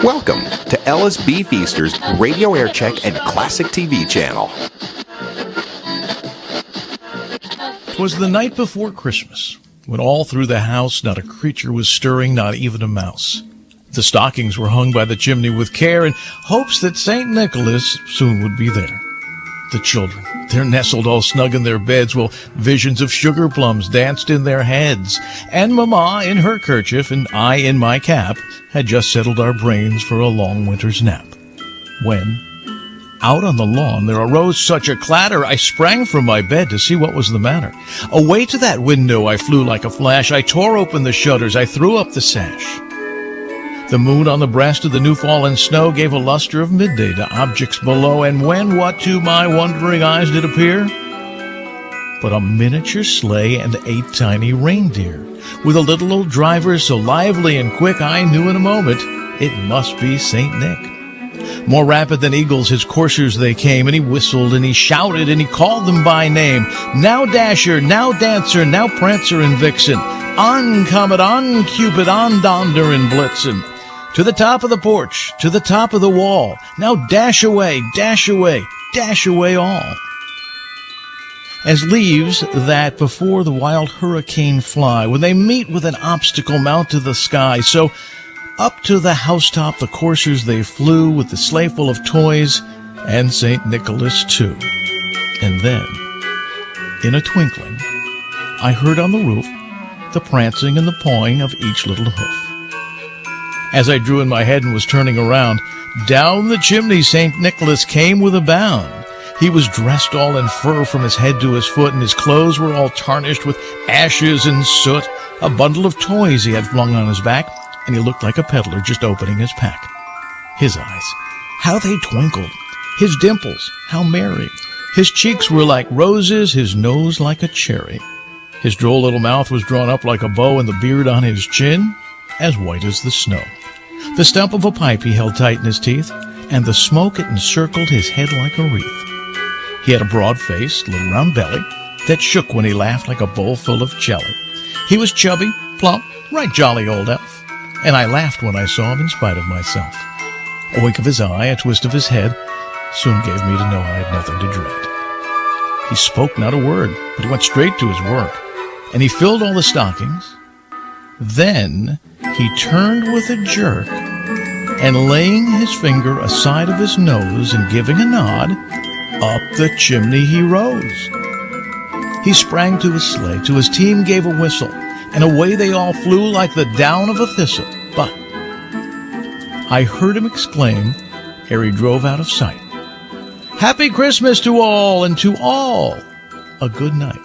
Welcome to LSB Feaster's Radio Aircheck and Classic TV channel. Twas the night before Christmas, when all through the house not a creature was stirring, not even a mouse. The stockings were hung by the chimney with care in hopes that St. Nicholas soon would be there. The children, they're nestled all snug in their beds, while visions of sugar plums danced in their heads. And Mamma in her kerchief and I in my cap had just settled our brains for a long winter's nap. When, out on the lawn, there arose such a clatter, I sprang from my bed to see what was the matter. Away to that window I flew like a flash. I tore open the shutters, I threw up the sash. The moon on the breast of the new-fallen snow gave a luster of midday to objects below, and when what to my wondering eyes did appear? But a miniature sleigh and 8 tiny reindeer, with a little old driver so lively and quick I knew in a moment it must be St. Nick. More rapid than eagles his coursers they came, and he whistled and he shouted and he called them by name. Now Dasher, now Dancer, now Prancer and Vixen, on Comet, on Cupid, on Donder and Blitzen. To the top of the porch, to the top of the wall. Now dash away, dash away, dash away all. As leaves that before the wild hurricane fly, when they meet with an obstacle mount to the sky, so up to the housetop the coursers they flew, with the sleigh full of toys, and St. Nicholas too. And then, in a twinkling, I heard on the roof the prancing and the pawing of each little hoof. As I drew in my head and was turning around, down the chimney St. Nicholas came with a bound. He was dressed all in fur from his head to his foot, and his clothes were all tarnished with ashes and soot. A bundle of toys he had flung on his back, and he looked like a peddler just opening his pack. His eyes, how they twinkled. His dimples, how merry. His cheeks were like roses, his nose like a cherry. His droll little mouth was drawn up like a bow, and the beard on his chin as white as the snow. The stump of a pipe he held tight in his teeth, and the smoke it encircled his head like a wreath. He had a broad-faced, little round belly that shook when he laughed like a bowl full of jelly. He was chubby, plump, right jolly old elf, and I laughed when I saw him in spite of myself. A wink of his eye, a twist of his head, soon gave me to know I had nothing to dread. He spoke not a word, but he went straight to his work, and he filled all the stockings. Then he turned with a jerk, and laying his finger aside of his nose and giving a nod, up the chimney he rose. He sprang to his sleigh, to his team gave a whistle, and away they all flew like the down of a thistle. But I heard him exclaim, ere he drove out of sight, "Happy Christmas to all, and to all a good night."